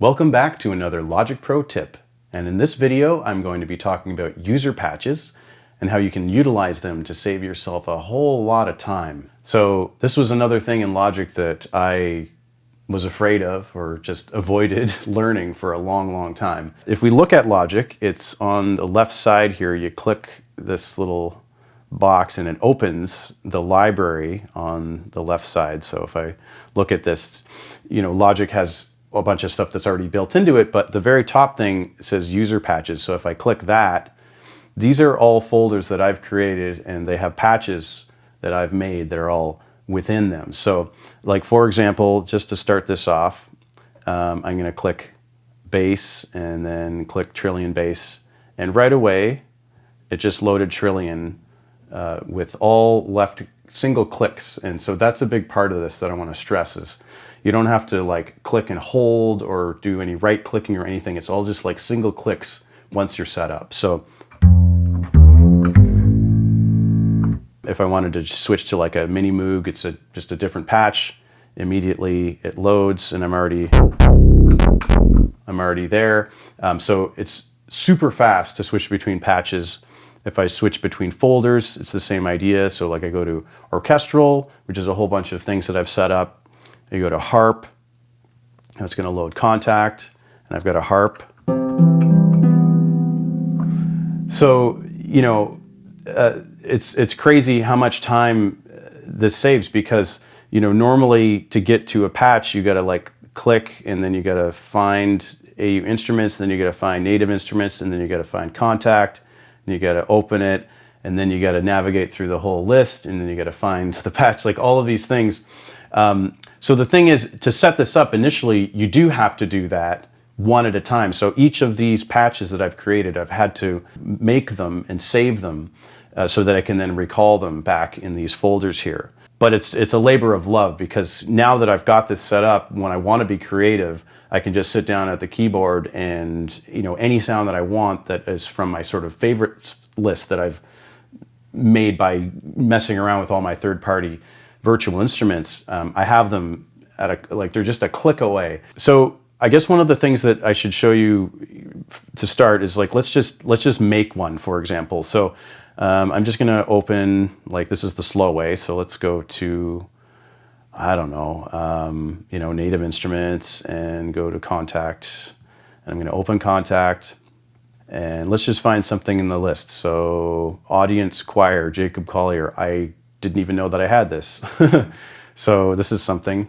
Welcome back to another Logic Pro tip. And in this video, I'm going to be talking about user patches and how you can utilize them to save yourself a whole lot of time. So this was another thing in Logic that I was afraid of or just avoided learning for a long time. If we look at Logic, it's on the left side here. You click this little box and it opens the library on the left side. So if I look at this, Logic has a bunch of stuff that's already built into it, but the very top thing says user patches. So if I click that, these are all folders that I've created and they have patches that I've made that are all within them. So like, for example, just to start this off, I'm going to click base and then click Trilian base. And right away, it just loaded Trilian with all left single clicks. And so that's a big part of this that I want to stress is you don't have to like click and hold or do any right clicking or anything. It's all just like single clicks once you're set up. So if I wanted to switch to like a mini Moog, it's just a different patch. Immediately it loads and I'm already there. So it's super fast to switch between patches. If I switch between folders, it's the same idea. So like I go to orchestral, which is a whole bunch of things that I've set up. You go to harp, and it's going to load Kontakt, and I've got a harp. So, it's crazy how much time this saves because, normally to get to a patch, you got to like click and then you got to find AU instruments, then you got to find native instruments, and then you got to find Kontakt, and you got to open it, and then you got to navigate through the whole list, and then you got to find the patch, like all of these things. So the thing is, to set this up initially, you do have to do that one at a time. So each of these patches that I've created, I've had to make them and save them so that I can then recall them back in these folders here. But it's a labor of love because now that I've got this set up, when I want to be creative, I can just sit down at the keyboard and, any sound that I want that is from my sort of favorite list that I've made by messing around with all my third-party virtual instruments, I have them at they're just a click away. So I guess one of the things that I should show you to start is like, let's just make one, for example. So I'm just going to open, like this is the slow way. So let's go to, I don't know, native instruments and go to Kontakt. And I'm going to open Kontakt and let's just find something in the list. So audience choir, Jacob Collier. I didn't even know that I had this. So this is something.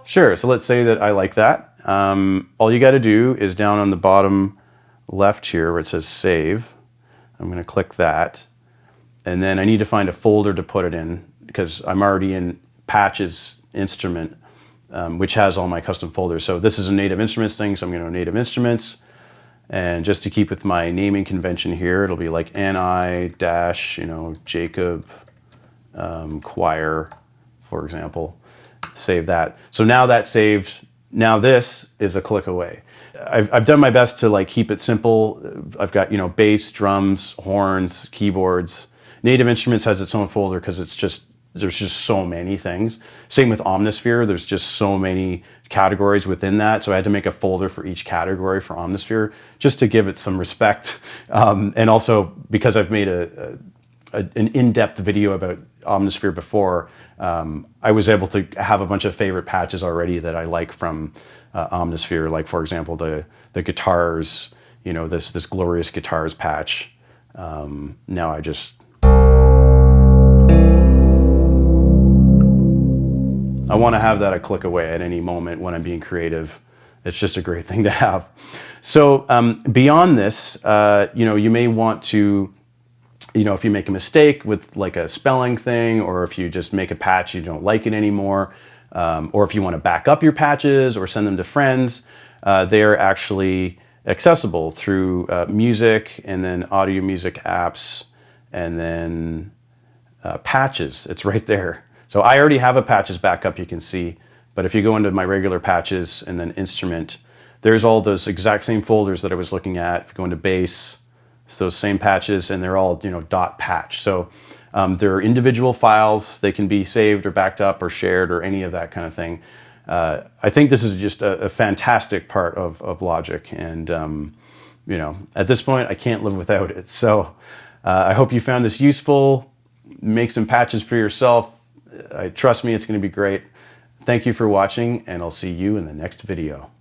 Sure, so let's say that I like that. All you got to do is down on the bottom left here where it says save. I'm going to click that. And then I need to find a folder to put it in because I'm already in patches instrument, which has all my custom folders. So this is a native instruments thing, so I'm going to go native instruments. And just to keep with my naming convention here, it'll be like NI dash, Jacob choir, for example. Save that. So now that's saved. Now this is a click away. I've done my best to like keep it simple. I've got, bass, drums, horns, keyboards. Native Instruments has its own folder because there's just so many things. Same with Omnisphere. There's just so many categories within that. So I had to make a folder for each category for Omnisphere just to give it some respect. And also because I've made an in-depth video about Omnisphere before, I was able to have a bunch of favorite patches already that I like from Omnisphere. Like for example, the guitars, this glorious guitars patch. Now I want to have that a click away at any moment when I'm being creative. It's just a great thing to have. So beyond this, you may want to, if you make a mistake with like a spelling thing, or if you just make a patch, you don't like it anymore, or if you want to back up your patches or send them to friends, they are actually accessible through music and then audio music apps and then patches. It's right there. So I already have a patches backup, you can see, but if you go into my regular patches and then instrument, there's all those exact same folders that I was looking at. If you go into bass, it's those same patches and they're all, dot patch. So They're individual files. They can be saved or backed up or shared or any of that kind of thing. I think this is just a fantastic part of Logic, and you know, at this point, I can't live without it. So I hope you found this useful. Make some patches for yourself. Trust me, it's going to be great. Thank you for watching, and I'll see you in the next video.